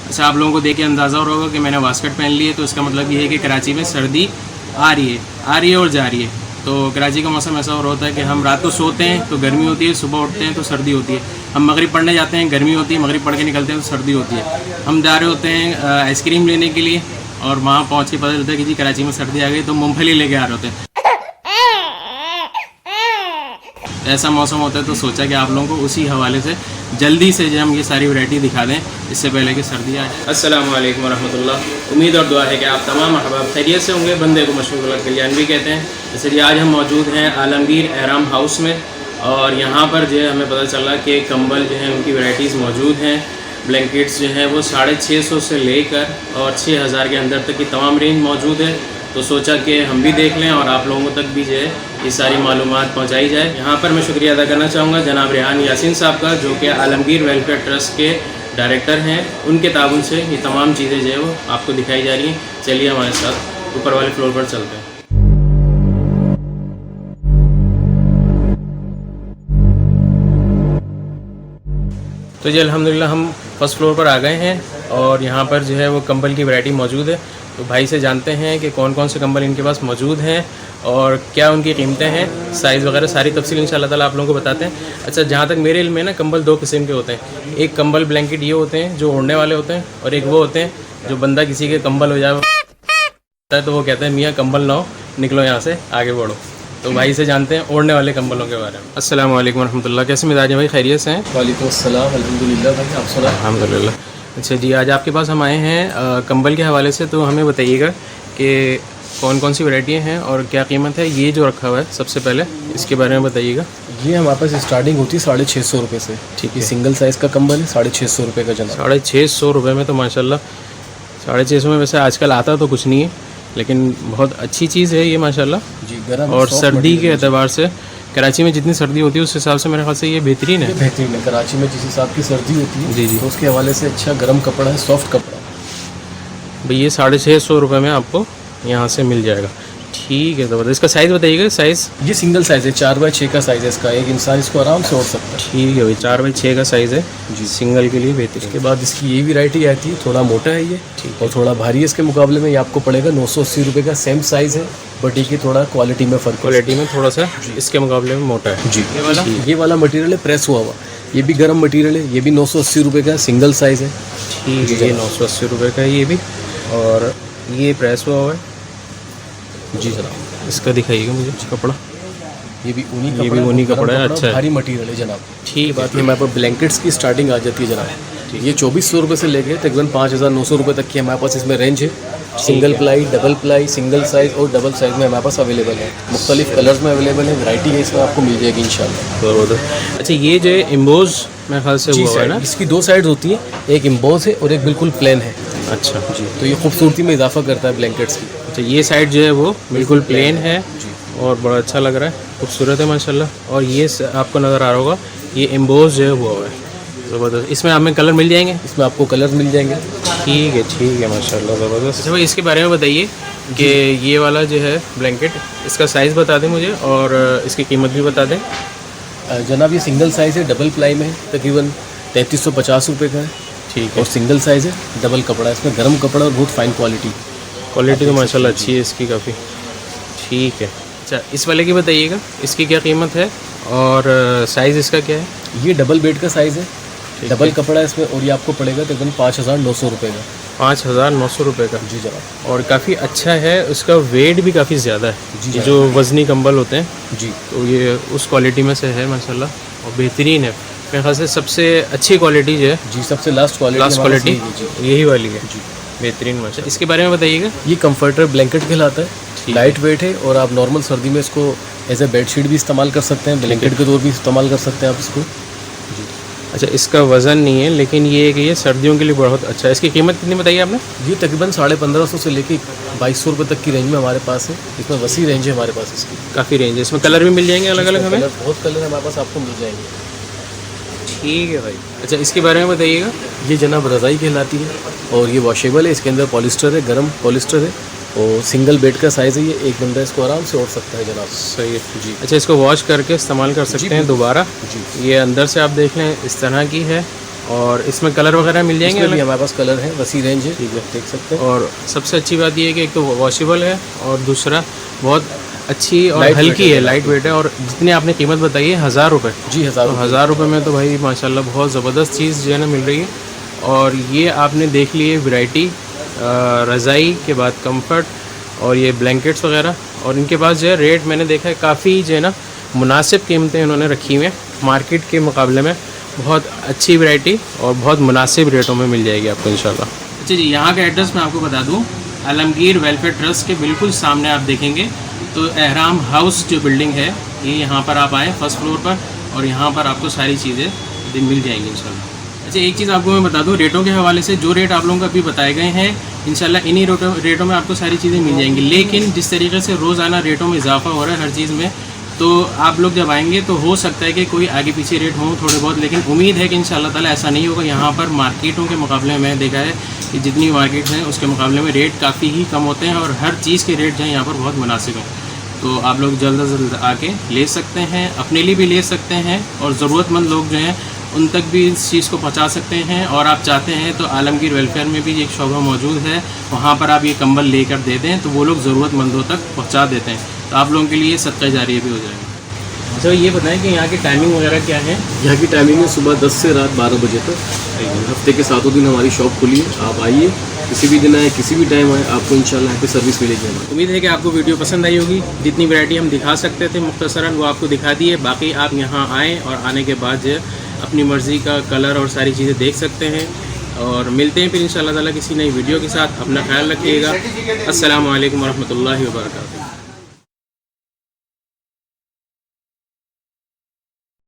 अच्छा, आप लोगों को देख के अंदाज़ा हो रहा होगा कि मैंने वास्कट पहन ली है, तो इसका मतलब ये है कि कराची में सर्दी आ रही है और जा रही है। तो कराची का मौसम ऐसा हो रहा होता है कि हम रात को सोते हैं तो गर्मी होती है, सुबह उठते हैं तो सर्दी होती है। हम मगरिब पढ़ने जाते हैं, गर्मी होती है, मगरिब पढ़ के निकलते हैं तो सर्दी होती है। हम जा रहे होते हैं आइसक्रीम लेने के लिए और वहाँ पहुँच के पता चलता है कि जी कराची में सर्दी आ गई, तो मूँगफली लेके आ रहे होते हैं। ऐसा मौसम होता है तो सोचा कि आप लोगों को उसी हवाले से जल्दी से जो हम ये सारी वैरायटी दिखा दें इससे पहले कि सर्दी आ जाए। अस्सलाम वालेकुम वरहमतुल्लाह। उम्मीद और दुआ है कि आप तमाम अहबाब खैरियत से होंगे। बंदे को मशहूर गलत कल्याणवी कहते हैं। जैसे जी आज हम मौजूद हैं आलमगीर एहराम हाउस में और यहाँ पर जो है हमें पता चला कि कंबल जो है उनकी वैराइटीज़ मौजूद हैं। ब्लैंकेट्स जो हैं वो 650 से लेकर और 6000 के अंदर तक की तमाम रेंज मौजूद है। तो सोचा कि हम भी देख लें और आप लोगों तक भी जो है ये सारी मालूमात पहुंचाई जाए। यहाँ पर मैं शुक्रिया अदा करना चाहूँगा जनाब रेहान यासीन साहब का, जो कि आलमगीर वेलफेयर ट्रस्ट के डायरेक्टर हैं। उनके ताउन से ये तमाम चीज़ें जो है वो आपको दिखाई जा रही हैं। चलिए हमारे साथ ऊपर वाले फ्लोर पर चलते हैं। तो जी अल्हम्दुलिल्लाह हम फर्स्ट फ्लोर पर आ गए हैं और यहाँ पर जो है वो कंबल की वैरायटी मौजूद है। तो भाई से जानते हैं कि कौन कौन से कंबल इनके पास मौजूद हैं और क्या उनकी कीमतें हैं, साइज़ वगैरह सारी तफसील इंशाल्लाह ताला आप लोगों को बताते हैं। अच्छा, जहाँ तक मेरे इल्म में ना कंबल दो किस्म के होते हैं। एक कंबल ब्लैंकेट ये होते हैं जो ओढ़ने वाले होते हैं और एक वो होते हैं जो बंदा किसी के कंबल हो जाए तो वो कहते हैं मियाँ कंबल ना हो, निकलो यहाँ से आगे बढ़ो। तो भाई से जानते हैं ओढ़ने वाले कंबलों के बारे में। अस्सलाम वालेकुम रहमतुल्लाह। कैसे मिजाज हैं भाई, खैरियत से हैं? वालेकुम अस्सलाम, अल्हम्दुलिल्लाह भाई, आप सुना? अल्हम्दुलिल्लाह। अच्छा जी, आज आपके पास हम आए हैं कंबल के हवाले से, तो हमें बताइएगा कि कौन कौन सी वैरायटियाँ हैं और क्या कीमत है। ये जो रखा हुआ है सबसे पहले इसके बारे में बताइएगा। ये हमारे पास स्टार्टिंग होती है 650 रुपये से। ठीक है, है। सिंगल साइज़ का कंबल है 650 रुपये का जनाब। 650 रुपये में तो माशाल्लाह 650 में वैसे आजकल आता तो कुछ नहीं है, लेकिन बहुत अच्छी चीज़ है ये माशाल्लाह जी, गर्म और सर्दी के एतबार से कराची में जितनी सर्दी होती है उस हिसाब से मेरे ख्याल से ये बेहतरीन है। बेहतरीन है। कराची में जिस हिसाब की सर्दी होती है जी जी, तो उसके हवाले से अच्छा गर्म कपड़ा है, सॉफ्ट कपड़ा। भाई ये 650 रुपये में आपको यहाँ से मिल जाएगा। ठीक है, तो इसका साइज़ बताइएगा। साइज़ ये सिंगल साइज़ है, 4x6 का साइज़ है इसका। एक इंसान इसको आराम से ओढ़ सकता है। ठीक है भाई, 4x6 का साइज़ है जी, सिंगल के लिए बेहतरीन। उसके बाद इसकी ये वैरायटी आती है, थोड़ा मोटा है ये और थोड़ा भारी है। इसके मुकाबले में ये आपको पड़ेगा 980 रुपये का। सेम साइज़ है बट ये थोड़ा क्वालिटी में फ़र्क, क्वालिटी में थोड़ा सा इसके मुकाबले में मोटा है। जी, ये वाला मटेरियल है प्रेस हुआ हुआ, ये भी गर्म मटेरियल है। ये भी 980 रुपये का सिंगल साइज़ है। ठीक है, ये 980 रुपये का है ये भी। और ये प्रेस हुआ है जी जनाब। इसका दिखाइएगा मुझे कपड़ा। ये भी ऊनी कपड़ा, ये भी ऊनी कपड़ा है। अच्छा है, भारी मटेरियल है जनाब। ठीक बात ये हमारे पास ब्लैंकेट्स की स्टार्टिंग आ जाती है जनाब। ये 2400 रुपये से लेके तकरीबन 5900 रुपये तक की हमारे पास इसमें रेंज है। Single ply, double ply, single size और डबल साइज़ में हमारे पास अवेलेबल है। मुख्तलिफ कलर्स में अवेलेबल है, वैरायटी है इसमें आपको मिल जाएगी इंशाल्लाह। अच्छा, ये जो एम्बोज मेरे ख्याल से हुआ है ना, इसकी दो साइड्स होती हैं, एक एम्बोज है और एक बिल्कुल प्लेन है। अच्छा जी, तो ये खूबसूरती में इजाफा करता है ब्लैंकेट्स की। अच्छा, ये साइड जो है वो बिल्कुल प्लेन है जी, और बड़ा अच्छा लग रहा है, खूबसूरत है माशाल्लाह। और ये आपको नज़र आ रहा होगा ये एम्बोज जो है हुआ है ज़बरदस्त। इसमें हमें कलर मिल जाएंगे? इसमें आपको कलर मिल जाएंगे। ठीक है माशाल्लाह, ज़बरदस्त। अच्छा भाई, इसके बारे में बताइए कि ये वाला जो है ब्लैंकेट, इसका साइज़ बता दें मुझे और इसकी कीमत भी बता दें। जनाब ये सिंगल साइज़ है, डबल प्लाई में है, तकरीबन 3350 रुपये का है। ठीक है, और सिंगल साइज़ है, डबल कपड़ा है, इसमें गर्म कपड़ा और बहुत फाइन क्वालिटी तो माशाल्लाह अच्छी है इसकी काफ़ी। ठीक है। अच्छा, इस वाले की बताइएगा, इसकी क्या कीमत है और साइज़ इसका क्या है? ये डबल बेड का साइज़ है, डबल कपड़ा है इसमें और ये आपको पड़ेगा तकरीबन 5900 रुपये का। 5900 रुपये का। जी जनाब। और काफ़ी अच्छा है, उसका वेट भी काफ़ी ज़्यादा है। जी, जो वज़नी कंबल होते हैं जी, तो ये उस क्वालिटी में से है माशाल्लाह और बेहतरीन है। मेरे ख्याल से सबसे अच्छी क्वालिटी जो है, जी सबसे लास्ट क्वालिटी यही वाली है। जी, बेहतरीन माशा। इसके बारे में बताइएगा। ये कंफर्टर ब्लैंकेट कहलाता है, लाइट वेट है और आप नॉर्मल सर्दी में इसको एज ए बेडशीट भी इस्तेमाल कर सकते हैं, ब्लैंकेट के तौर भी इस्तेमाल कर सकते हैं आप इसको। जी। अच्छा, इसका वज़न नहीं है लेकिन ये है कि ये सर्दियों के लिए बहुत अच्छा है। इसकी कीमत कितनी बताई आपने? ये तकरीबन 1550 से लेके 2200 रुपये तक की रेंज में हमारे पास है। इसमें वसी रेंज है हमारे पास इसकी, काफ़ी रेंज है। इसमें कलर भी मिल जाएंगे अलग अलग हमें? बहुत कलर हमारे पास आपको मिल जाएंगे। ठीक है भाई। अच्छा, इसके बारे में बताइएगा। ये जनाब रज़ाई कहलाती है और ये वॉशेबल है, इसके अंदर पॉलिस्टर है, गर्म पॉलिस्टर है और सिंगल बेड का साइज़ है। ये एक बंदा इसको आराम से ओढ़ सकता है जनाब। सही है जी। अच्छा, इसको वॉश करके इस्तेमाल कर सकते हैं दोबारा। जी, ये अंदर से आप देख लें इस तरह की है और इसमें कलर वगैरह मिल जाएंगे इसमें भी हमारे पास कलर है, वसी रेंज है, ठीक है, देख सकते हैं। और सबसे अच्छी बात ये है कि एक तो वॉशेबल है और दूसरा बहुत अच्छी और Light हल्की weight है, लाइट वेट है। और जितनी आपने कीमत बताई है 1000 रुपये, जी, तो 1000 रुपये में तो भाई माशाल्लाह बहुत ज़बरदस्त चीज़ जो है ना मिल रही है। और ये आपने देख ली है वैरायटी, रज़ाई के बाद कंफर्ट और ये ब्लैंकेट्स वगैरह। और इनके पास जो है रेट मैंने देखा है काफ़ी जो है ना मुनासिब कीमतें इन्होंने रखी हुई हैं, मार्केट के मुकाबले में बहुत अच्छी वैरायटी और बहुत मुनासिब रेटों में मिल जाएगी आपको इंशाल्लाह। अच्छा जी, यहाँ का एड्रेस मैं आपको बता दूँ, आलमगीर वेलफेयर ट्रस्ट के बिल्कुल सामने आप देखेंगे तो एहराम हाउस जो बिल्डिंग है, ये यहाँ पर आप आएँ फर्स्ट फ्लोर पर, और यहाँ पर आपको सारी चीज़ें मिल जाएंगी इंशाल्लाह। अच्छा, एक चीज़ आपको मैं बता दूँ रेटों के हवाले से, जो रेट आप लोगों को अभी बताए गए हैं इंशाल्लाह इन्हीं रेटों में आपको सारी चीज़ें मिल जाएंगी। लेकिन जिस तरीके से रोज़ाना रेटों में इजाफा हो रहा है हर चीज़ में, तो आप लोग जब आएंगे तो हो सकता है कि कोई आगे पीछे रेट हो थोड़े बहुत, लेकिन उम्मीद है कि इंशाल्लाह ताला ऐसा नहीं होगा। यहाँ पर मार्केटों के मुकाबले में मैंने देखा है कि जितनी मार्केट हैं उसके मुकाबले में रेट काफ़ी ही कम होते हैं और हर चीज़ के रेट जो हैं यहाँ पर बहुत मुनासिब हैं। तो आप लोग जल्द से जल्द आके ले सकते हैं, अपने लिए भी ले सकते हैं और ज़रूरतमंद लोग जो हैं उन तक भी इस चीज़ को पहुंचा सकते हैं। और आप चाहते हैं तो आलमगीर वेलफेयर में भी एक शोबा मौजूद है, वहाँ पर आप ये कंबल लेकर दे दें तो वो लोग ज़रूरतमंदों तक पहुंचा देते हैं, तो आप लोगों के लिए सदका जारिया भी हो जाएगा। अच्छा, ये बताएं कि यहाँ की टाइमिंग वगैरह क्या है? यहाँ की टाइमिंग है सुबह 10 से रात 12 बजे तक। हफ्ते के 7 दिन हमारी शॉप खुली है, आप आइए, किसी भी दिन आए, किसी भी टाइम आए, आपको इंशाल्लाह यहाँ पे सर्विस मिलेगी हमारी। उम्मीद है कि आपको वीडियो पसंद आई होगी। जितनी वैरायटी हम दिखा सकते थे मुख्तसरन वो आपको दिखा दी है। बाकी आप यहाँ आएँ और आने के बाद जो है अपनी मर्ज़ी का कलर और सारी चीज़ें देख सकते हैं। और मिलते हैं फिर इंशाल्लाह ताला किसी नई वीडियो के साथ। अपना ख्याल रखिएगा। अस्सलामु अलैकुम वरहमतुल्लाहि वबरकातुहू।